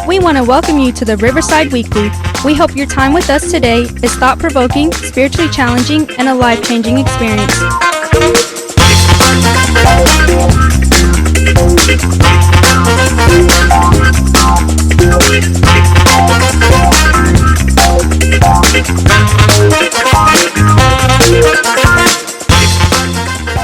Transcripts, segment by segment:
We want to welcome you to the Riverside Weekly. We hope your time with us today is thought-provoking, spiritually challenging, and a life-changing experience.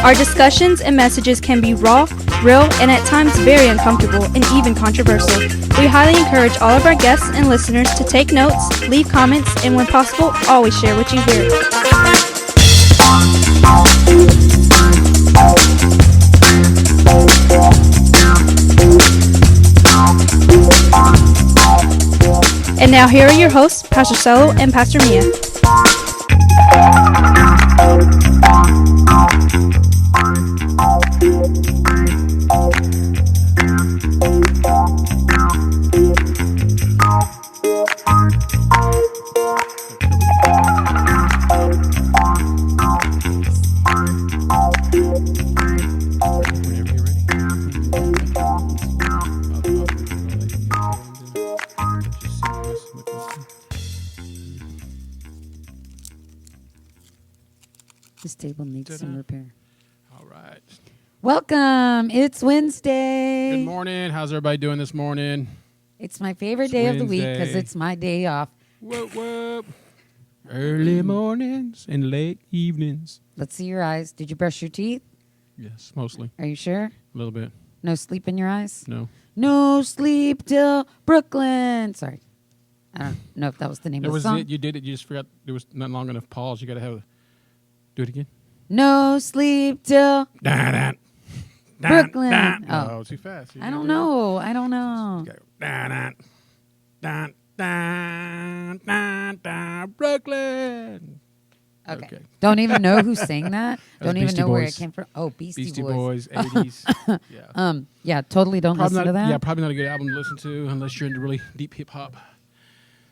Our discussions and messages can be raw, real, and at times very uncomfortable and even controversial. We highly encourage all of our guests and listeners to take notes, leave comments, and when possible, always share what you hear. And now here are your hosts, Pastor Selo and Pastor Mia. This table needs some repair. All right. Welcome. It's Wednesday. Good morning. How's everybody doing this morning? It's my favorite day of the week because it's my day off. Whoop, whoop. Early mornings and late evenings. Let's see your eyes. Did you brush your teeth? Yes, mostly. Are you sure? A little bit. No sleep in your eyes? No. No sleep till Brooklyn. Sorry. I don't know if that was the name of the song. You did it. You just forgot. There was not long enough pause. You got to have do it again. No sleep till Brooklyn. Oh, too fast. I don't know. I don't know. Brooklyn. Okay. Don't even know who sang that. Don't even Beastie know where Boys. it came from. Oh, Beastie Boys, 80s. Yeah. Yeah, totally don't listen to that. Yeah, probably not a good album to listen to unless you're into really deep hip hop.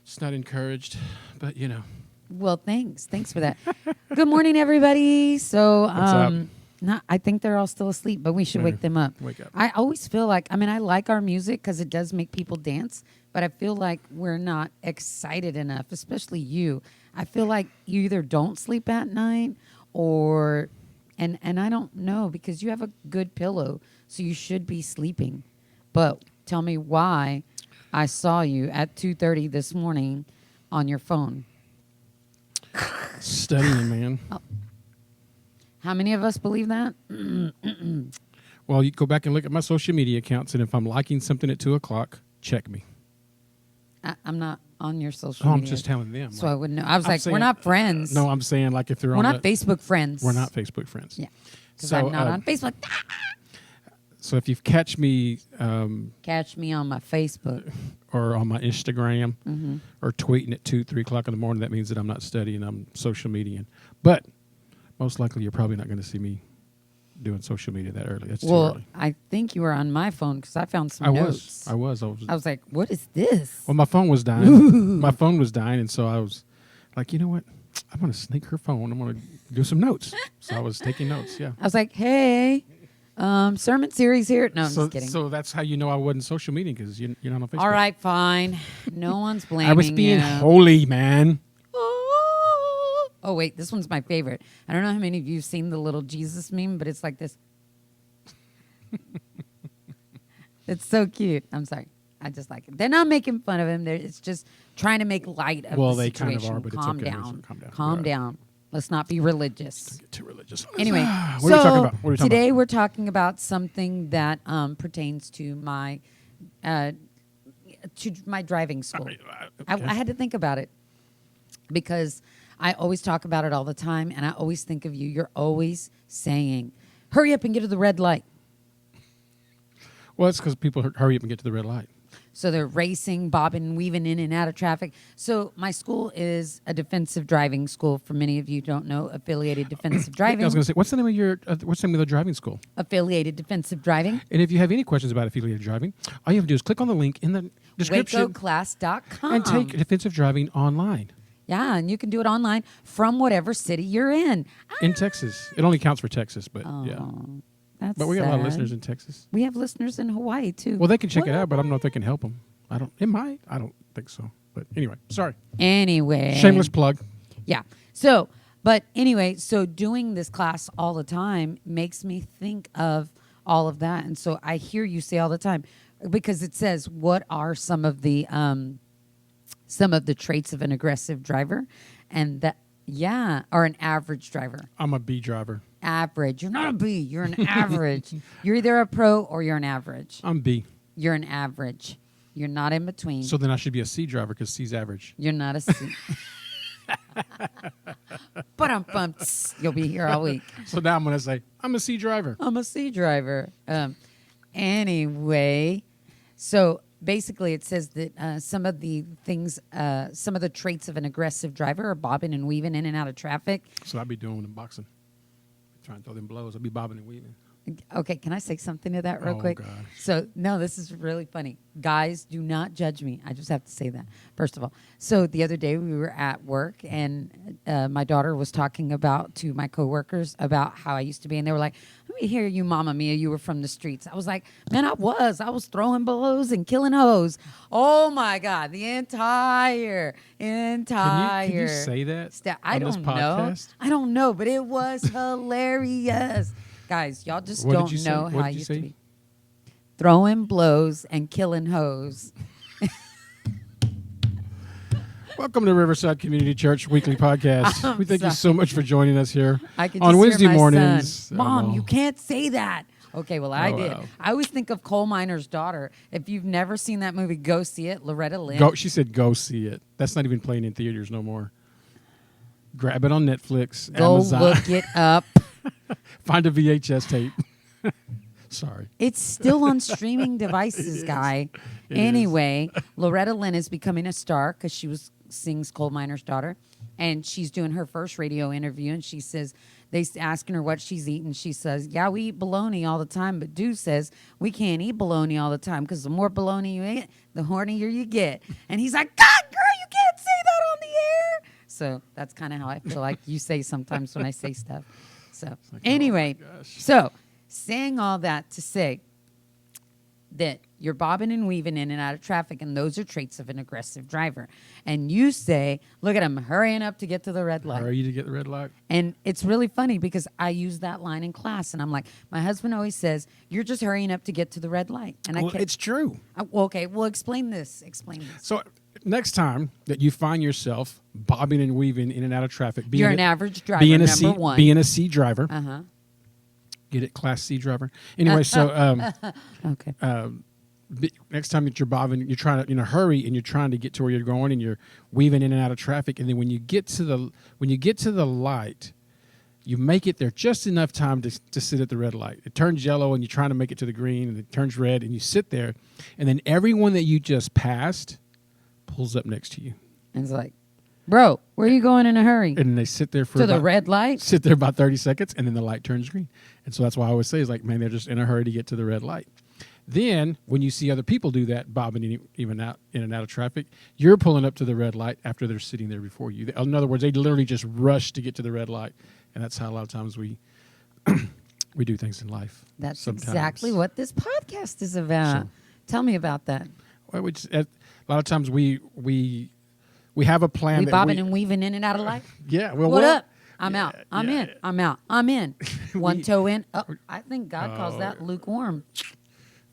It's not encouraged, but you know. Well, thanks. Thanks for that. Good morning, everybody. So, I think they're all still asleep, but we should wake them up. Wake up. I always feel like, I like our music because it does make people dance, but I feel like we're not excited enough, especially you. I feel like you either don't sleep at night or, and I don't know, because you have a good pillow, so you should be sleeping. But tell me why I saw you at 2:30 this morning on your phone. Studying, man. Oh. How many of us believe that? Well, you go back and look at my social media accounts, and if I'm liking something at 2 o'clock, check me. I'm not on your social media. I'm just telling them. So I wouldn't know. I was like, we're not friends. No, I'm saying like if they're we're on not Facebook friends. We're not Facebook friends. Yeah, because I'm not on Facebook. So if you catch me... catch me on my Facebook. Or on my Instagram, or tweeting at 2, 3 o'clock in the morning, that means that I'm not studying, I'm social mediaing. But most likely you're probably not going to see me doing social media that early. That's too early. I think you were on my phone because I found some notes. I was like, what is this? Well, my phone was dying. My phone was dying, and so I was like, you know what? I'm going to sneak her phone. I'm going to do some notes. So I was taking notes, yeah. I was like, hey... sermon series here. No, I'm just kidding. So that's how you know I wasn't social media, because you're not on Facebook. All right, fine. No one's blaming you. I was being holy, man. Oh, wait. This one's my favorite. I don't know how many of you have seen the little Jesus meme, but it's like this. It's so cute. I'm sorry. I just like it. They're not making fun of him. It's just trying to make light of the situation. Kind of are, but calm it's okay. down. Calm down. Calm down. Let's not be religious. Don't get too religious. Anyway, what are we talking about? Today we're talking about something that pertains to my driving school. Okay. I had to think about it because I always talk about it all the time, and I always think of you. You're always saying, "Hurry up and get to the red light." Well, it's because people hurry up and get to the red light. So they're racing, bobbing, and weaving in and out of traffic. So my school is a defensive driving school. For many of you who don't know, affiliated defensive driving. I was going to say, what's the name of the driving school? Affiliated defensive driving. And if you have any questions about affiliated driving, all you have to do is click on the link in the description. WacoClass.com. And take defensive driving online. Yeah, and you can do it online from whatever city you're in. In Texas. It only counts for Texas, but yeah. That's But we got a lot of sad. listeners in Texas. We have listeners in Hawaii, too. Well, they can check it out, but I don't know if they can help them. It might. I don't think so. But anyway, sorry. Anyway. Shameless plug. Yeah. So, but anyway, so doing this class all the time makes me think of all of that. And so I hear you say all the time, because it says, what are some of the traits of an aggressive driver? And that, or an average driver. I'm a B driver. Average. You're not a B. You're an average. You're either a pro or you're an average. I'm B. You're an average. You're not in between. So then I should be a C driver because C's average. You're not a C. But I'm pumped. You'll be here all week. So now I'm going to say, I'm a C driver. I'm a C driver. Anyway, so basically it says that some of the traits of an aggressive driver are bobbing and weaving in and out of traffic. So I'll be doing in boxing. Trying to throw them blows. I'll be bobbing and weaving. Okay, can I say something to that real quick? Gosh. So, no, this is really funny. Guys, do not judge me. I just have to say that, first of all. So, the other day we were at work, and my daughter was talking to my coworkers about how I used to be, and they were like, let me hear you, Mama Mia, you were from the streets. I was like, man, I was throwing blows and killing hoes. Oh, my God, the entire Can you say that I on this don't know. podcast? I don't know, but it was hilarious. Guys, y'all just don't know how I used to be. Throwing blows and killing hoes. Welcome to Riverside Community Church Weekly Podcast. We thank you so much for joining us here I can on just Wednesday hear my mornings. son. Mom, you can't say that. Okay, well, I did. Wow. I always think of Coal Miner's Daughter. If you've never seen that movie, go see it. Loretta Lynn. She said go see it. That's not even playing in theaters no more. Grab it on Netflix, Go Amazon. look it up. Find a VHS tape. Sorry. It's still on streaming devices, guy. Anyway, Loretta Lynn is becoming a star because sings Coal Miner's Daughter, and she's doing her first radio interview, and she says, they asking her what she's eating. She says, yeah, we eat bologna all the time, but dude says we can't eat bologna all the time because the more bologna you eat, the hornier you get. And he's like, God, girl, you can't say that on the air. So that's kind of how I feel like you say sometimes when I say stuff. So anyway, saying all that to say that you're bobbing and weaving in and out of traffic, and those are traits of an aggressive driver. And you say, look at him hurrying up to get to the red light. Hurry to get the red light. And it's really funny because I use that line in class, and I'm like, my husband always says, you're just hurrying up to get to the red light. And It's true. Okay, well, explain this. So next time that you find yourself bobbing and weaving in and out of traffic, you're an average driver, number one. Being a C driver. Uh-huh. Get it, Class C driver. Anyway, so okay. Next time that you're bobbing, you're trying to hurry, and you're trying to get to where you're going, and you're weaving in and out of traffic, and then when you get to the light, you make it there just enough time to sit at the red light. It turns yellow, and you're trying to make it to the green, and it turns red, and you sit there, and then everyone that you just passed pulls up next to you. And it's like, bro, where are you going in a hurry? And they sit there the red light? Sit there about 30 seconds, and then the light turns green. And so that's why I always say is like, man, they're just in a hurry to get to the red light. Then when you see other people do that, bobbing even out in and out of traffic, you're pulling up to the red light after they're sitting there before you. In other words, they literally just rush to get to the red light. And that's how a lot of times we we do things in life. That's sometimes. Exactly what this podcast is about. So, tell me about that. Well, a lot of times we have a plan. We bobbing and weaving in and out of life? Yeah. Well, what up? I'm yeah, out. I'm yeah. in. I'm out. I'm in. One toe in. Oh, I think God calls that lukewarm.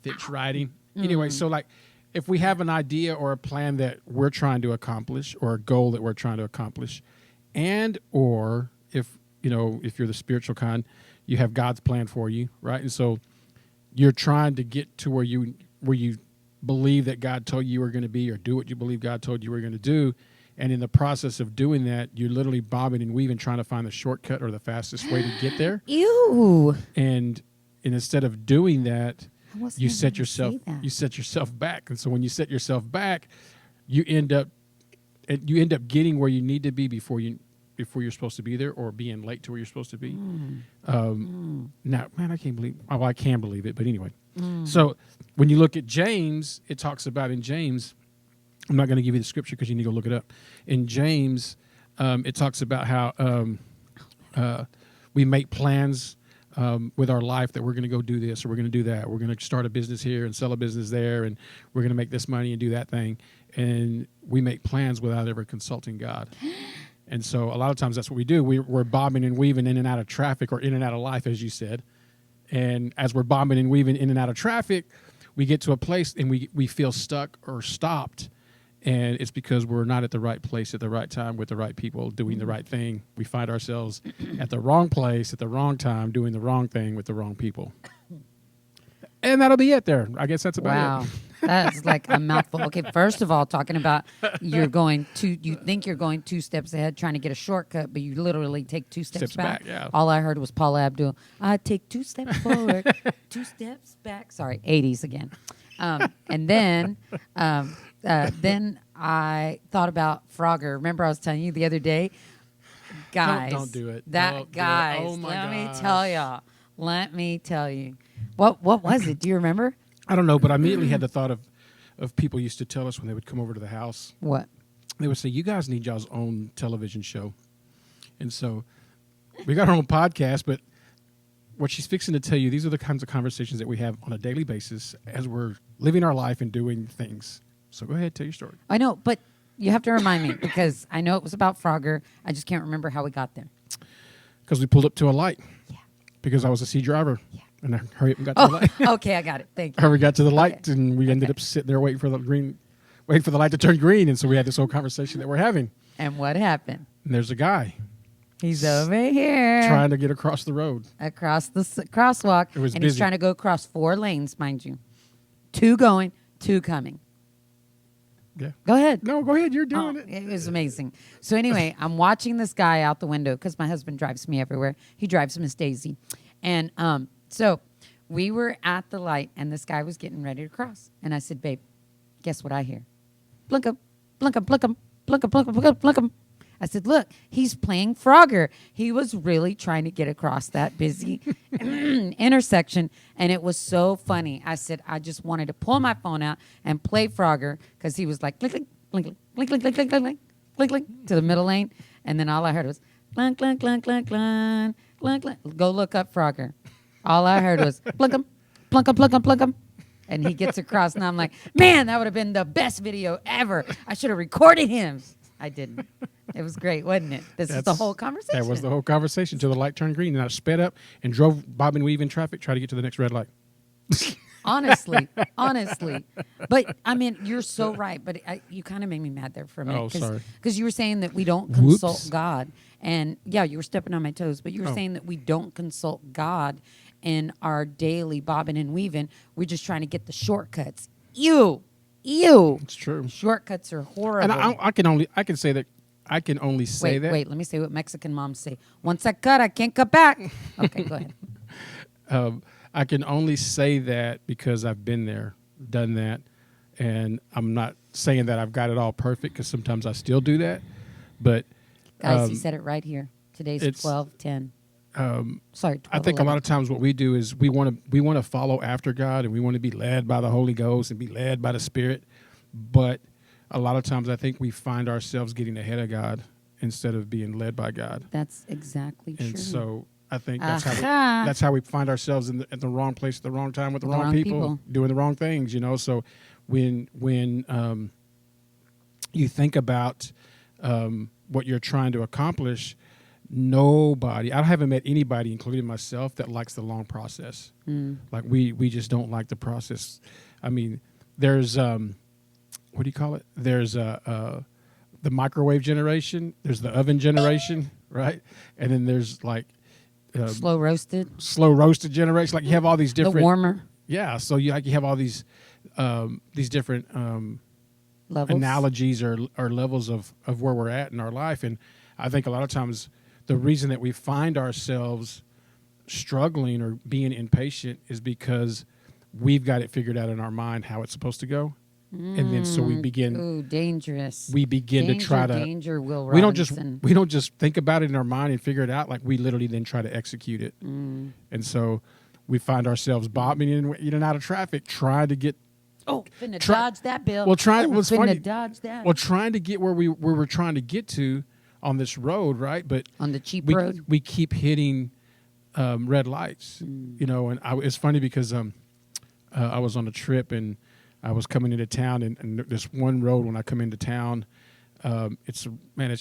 Fitch riding. Anyway, so like if we have an idea or a plan that we're trying to accomplish, or a goal that we're trying to accomplish, and or if you're the spiritual kind, you have God's plan for you, right? And so you're trying to get to where you believe that God told you were going to be, or do what you believe God told you were going to do. And in the process of doing that, you're literally bobbing and weaving, trying to find the shortcut or the fastest way to get there. Ew. And instead of doing that, you set yourself back. And so when you set yourself back, you end up getting where you need to be before you're supposed to be there, or being late to where you're supposed to be. Now, man, I can believe it, but anyway. So when you look at James, it talks about in James, I'm not going to give you the scripture because you need to go look it up. In James, it talks about how we make plans with our life that we're going to go do this or we're going to do that. We're going to start a business here and sell a business there, and we're going to make this money and do that thing. And we make plans without ever consulting God. And so a lot of times that's what we do. We're bobbing and weaving in and out of traffic or in and out of life, as you said. And as we're bobbing and weaving in and out of traffic, we get to a place and we feel stuck or stopped. And it's because we're not at the right place at the right time with the right people doing the right thing. We find ourselves at the wrong place at the wrong time doing the wrong thing with the wrong people. And that'll be it there. I guess that's about it. That's like a mouthful. Okay, first of all, talking about you think you're going 2 steps ahead trying to get a shortcut, but you literally take 2 steps back. Yeah. All I heard was Paula Abdul. I take 2 steps forward, 2 steps back. Sorry, 80s again. And then I thought about Frogger. Remember I was telling you the other day? Guys. Don't do it. Guys, Oh my let gosh. me tell y'all. Let me tell you. What was it? Do you remember? I don't know, but I immediately had the thought of people used to tell us when they would come over to the house. What? They would say, you guys need y'all's own television show. And so we got our own podcast, but what she's fixing to tell you, these are the kinds of conversations that we have on a daily basis as we're living our life and doing things. So go ahead, tell your story. I know, but you have to remind me because I know it was about Frogger. I just can't remember how we got there. Because we pulled up to a light. Yeah. Because I was a C driver. Yeah. And I hurried up and got to the light. Okay, I got it. Thank you. We got to the light, and we ended up sitting there waiting for the light to turn green. And so we had this whole conversation that we're having. And what happened? And there's a guy He's over here. trying to get across the road. Across the crosswalk. It was and busy. he's trying to go across 4 lanes, mind you. 2 going, 2 coming. Yeah. Go ahead. No, go ahead. You're doing it. It was amazing. So anyway, I'm watching this guy out the window because my husband drives me everywhere. He drives Miss Daisy. And so we were at the light, and this guy was getting ready to cross. And I said, babe, guess what I hear? Blink 'em, blink 'em, blink 'em, blink 'em, blink 'em, blink 'em, blink 'em. I said, look, he's playing Frogger. He was really trying to get across that busy intersection, and it was so funny. I said, I just wanted to pull my phone out and play Frogger because he was like, blink, blink, blink, blink, blink, blink, blink, blink, blink, blink, blink, to the middle lane. And then all I heard was, blink, blink, blink, blink, blink, blink, blink. Go look up Frogger. All I heard was, blink 'em, blink 'em, blink 'em, blink 'em. And he gets across, and I'm like, man, that would have been the best video ever. I should have recorded him. I didn't. It was great, wasn't it? This is the whole conversation. That was the whole conversation till the light turned green. And I sped up and drove bob and weave in traffic, try to get to the next red light. honestly. But, I mean, you're so right. But you kind of made me mad there for a minute. Oh, sorry. Because you were saying that we don't consult Whoops. God. And, yeah, you were stepping on my toes. But you were saying that we don't consult God in our daily bobbing and weaving. We're just trying to get the shortcuts. Ew. It's true. Shortcuts are horrible. And I can only say that. Wait, let me say what Mexican moms say. Once I cut, I can't cut back. Okay, go ahead. I can only say that because I've been there, done that, and I'm not saying that I've got it all perfect because sometimes I still do that. But Guys, he said it right here. Today's it's 12:10. Sorry, 12, I think a lot of times what we do is we want to follow after God, and we want to be led by the Holy Ghost and be led by the Spirit. But a lot of times I think we find ourselves getting ahead of God instead of being led by God. That's exactly true. And so I think that's how we find ourselves at the wrong place at the wrong time with the wrong people doing the wrong things. So when you think about what you're trying to accomplish, I haven't met anybody, including myself, that likes the long process. Like we just don't like the process. I mean, there's what do you call it? There's the microwave generation. There's the oven generation, right? And then there's like slow roasted generation. Like you have all these different the warmer. Yeah, so you have all these different levels. Analogies or levels of where we're at in our life, and I think a lot of times the reason that we find ourselves struggling or being impatient is because we've got it figured out in our mind how it's supposed to go. And then so we begin. Ooh, dangerous. We begin to try to. Danger, Will Robinson. We don't just think about it in our mind and figure it out. Like we literally then try to execute it. And so we find ourselves bobbing in and out of traffic, trying to get. Oh, finna dodge that bill. Well, finna dodge that. Well, trying to get where we're trying to get to on this road, right? But on the cheap road, we keep hitting red lights. You know, and it's funny because I was on a trip and I was coming into town, and this one road when I come into town, it's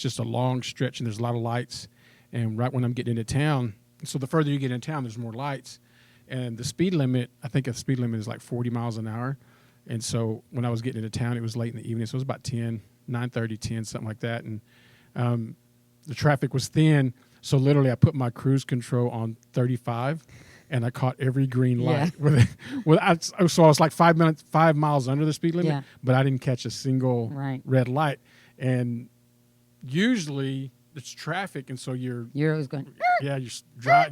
just a long stretch and there's a lot of lights. And right when I'm getting into town, so the further you get in town, there's more lights. And the speed limit, I think the speed limit is like 40 miles an hour. And so when I was getting into town, it was late in the evening. So it was about 9:30, 10, something like that. And the traffic was thin. So literally I put my cruise control on 35 and I caught every green light. Yeah. So I was like 5 miles under the speed limit, but I didn't catch a single red light. And usually it's traffic, and so you're always going. Yeah, you're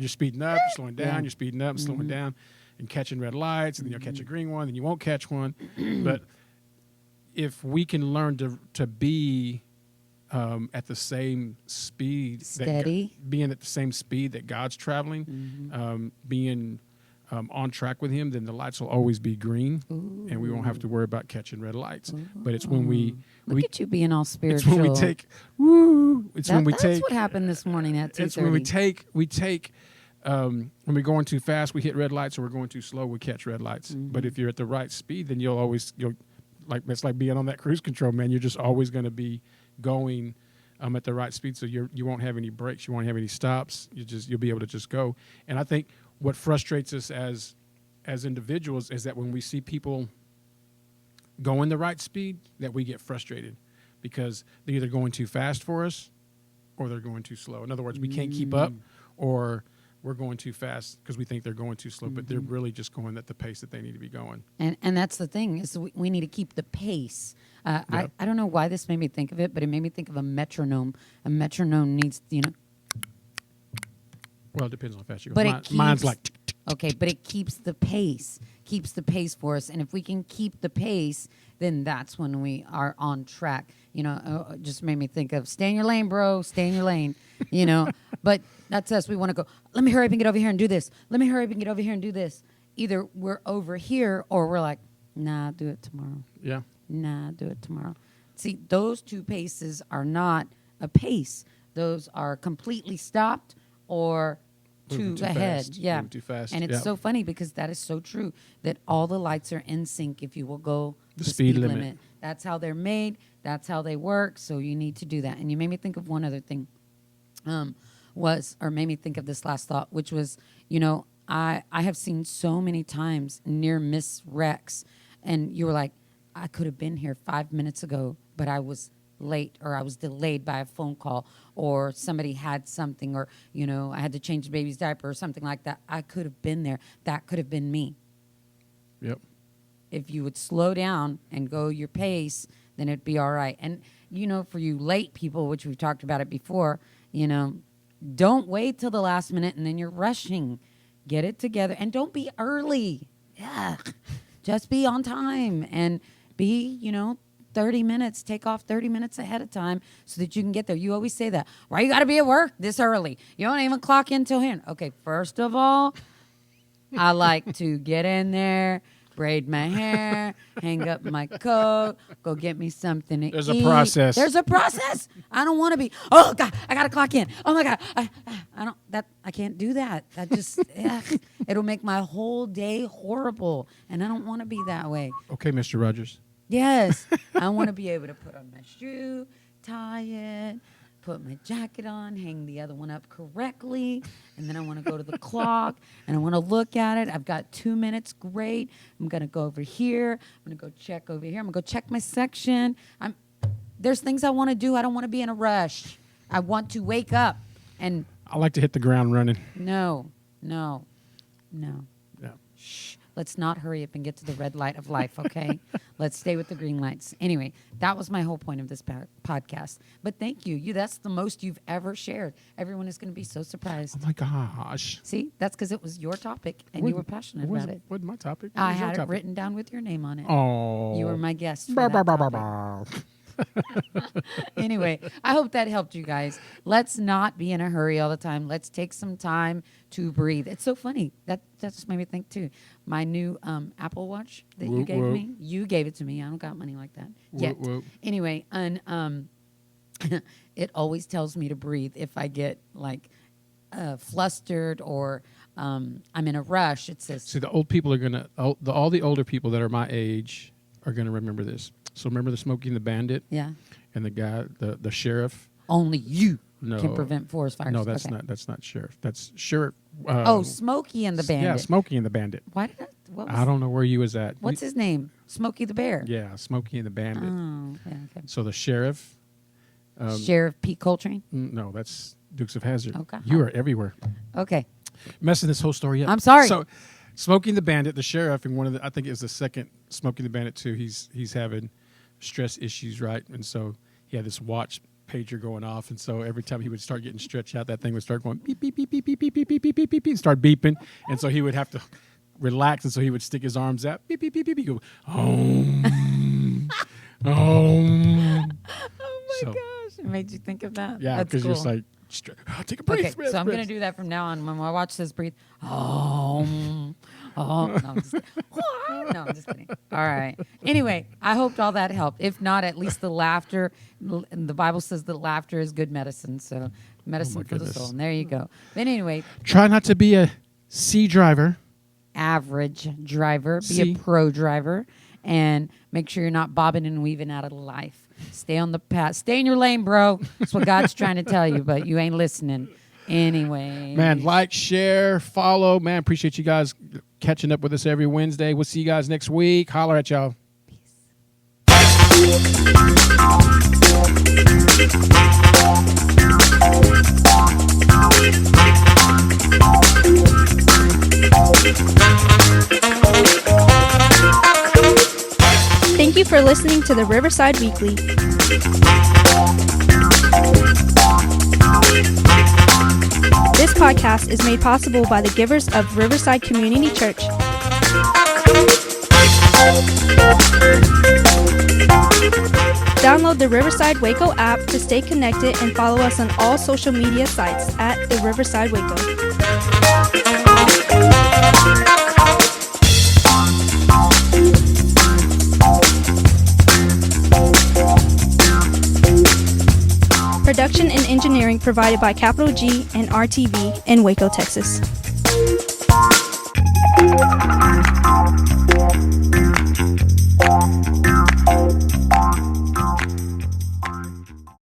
speeding up, you're slowing down, you're speeding up, slowing down, and catching red lights, and then you'll catch a green one, then you won't catch one. But if we can learn to be at the same speed, steady, being at the same speed that God's traveling, being on track with Him, then the lights will always be green, and we won't have to worry about catching red lights. But it's when we look at you being all spiritual. It's when we take. That's what happened this morning at 2:30. It's when we take. When we're going too fast, we hit red lights, or we're going too slow, we catch red lights. But if you're at the right speed, then you'll it's like being on that cruise control, man. You're just always going to be going at the right speed, so you won't have any breaks, you won't have any stops. You'll be able to just go. And I think what frustrates us as individuals is that when we see people going the right speed, that we get frustrated because they're either going too fast for us or they're going too slow. In other words, we can't keep up, or we're going too fast because we think they're going too slow, but they're really just going at the pace that they need to be going. And that's the thing, is we need to keep the pace. I don't know why this made me think of it, but it made me think of a metronome. A metronome needs, Well, it depends on how fast you go. But Mine's like... Okay, but it keeps the pace for us. And if we can keep the pace, then that's when we are on track. It just made me think of stay in your lane, bro, stay in your lane, But that's us. We want to go, let me hurry up and get over here and do this. Let me hurry up and get over here and do this. Either we're over here or we're like, nah, do it tomorrow. Yeah. Nah, do it tomorrow. See, those two paces are not a pace. Those are completely stopped or too ahead. Fast. Yeah. Moving too fast. And it's so funny because that is so true, that all the lights are in sync if you will go the speed limit. That's how they're made. That's how they work. So you need to do that. And you made me think of one other thing. Made me think of this last thought, which was, I have seen so many times near miss wrecks, and you were like, I could have been here 5 minutes ago, but I was late, or I was delayed by a phone call, or somebody had something, or I had to change the baby's diaper or something like that. I could have been there. That could have been me. Yep. If you would slow down and go your pace, then it'd be all right. And for you late people, which we've talked about it before, don't wait till the last minute and then you're rushing. Get it together, and don't be early. Yeah. Just be on time and be 30 minutes, take off 30 minutes ahead of time so that you can get there. You always say that. Why you got to be at work this early? You don't even clock in till here. Okay, first of all, I like to get in there, braid my hair, hang up my coat, go get me something to eat. There's a process. There's a process. I don't want to be, oh, God, I got to clock in. Oh, my God. I can't do that. That just, it'll make my whole day horrible, and I don't want to be that way. Okay, Mr. Rogers. Yes. I want to be able to put on my shoe, tie it, put my jacket on, hang the other one up correctly, and then I want to go to the clock, and I want to look at it. I've got 2 minutes. Great. I'm going to go over here. I'm going to go check over here. I'm going to go check my section. There's things I want to do. I don't want to be in a rush. I want to wake up. And I like to hit the ground running. No. Yeah. Shh. Let's not hurry up and get to the red light of life, okay? Let's stay with the green lights. Anyway, that was my whole point of this podcast. But thank you. That's the most you've ever shared. Everyone is going to be so surprised. Oh, my gosh. See? That's because it was your topic, and you were passionate about it. What's my topic? I had it written down with your name on it. Oh. You were my guest for that topic. Anyway, I hope that helped you guys. Let's not be in a hurry all the time. Let's take some time to breathe. It's so funny. That just made me think too. My new Apple Watch that you gave me, you gave it to me. I don't got money like that yet. Anyway, and it always tells me to breathe if I get like flustered or I'm in a rush. It says, See, the old people are gonna all the older people that are my age are gonna remember this. So remember the Smokey and the Bandit? yeah, And the guy, the sheriff. only you No, can prevent forest fires. No, that's Okay. not. That's not sheriff. That's sheriff. Smokey and the Bandit. Yeah, Smokey and the Bandit. Why did what was, I don't know where you was at. What's his name? Smokey the Bear. Yeah, Smokey and the Bandit. Oh, yeah, okay. So the sheriff. Sheriff Pete Coltrane. No, that's Dukes of Hazzard. Okay. You are everywhere. Okay. Messing this whole story up. I'm sorry. So, Smokey and the Bandit, the sheriff, and one of the, I think it was the second Smokey and the Bandit too. He's having stress issues, right? And so he had this watch pager going off, and so every time he would start getting stretched out, that thing would start going beep beep beep beep beep beep beep beep beep beep beep, beep, start beeping, and so he would have to relax, and so he would stick his arms out, beep beep beep beep beep, go home, home. Oh my gosh! It made you think of that. Yeah, That's because cool. you're just like, take a breath. Okay, breath, so I'm breath. going to do that from now on. When I watch this, breathe. Oh, no, I'm just kidding. No, I'm just kidding. All right. Anyway, I hoped all that helped. If not, at least the laughter. The Bible says that laughter is good medicine. So medicine for the goodness. soul. And there you go. But anyway, Try not to be a C driver. average driver. Be See? a pro driver. And make sure you're not bobbing and weaving out of life. Stay on the path. Stay in your lane, bro. That's what God's trying to tell you, but you ain't listening. Anyway. Man, like, share, follow. Man, appreciate you guys catching up with us every Wednesday. We'll see you guys next week. Holler at y'all. Thank you for listening to the Riverside Weekly. This podcast is made possible by the givers of Riverside Community Church. Download the Riverside Waco app to stay connected and follow us on all social media sites at the Riverside Waco. Production and engineering provided by Capital G and RTV in Waco, Texas.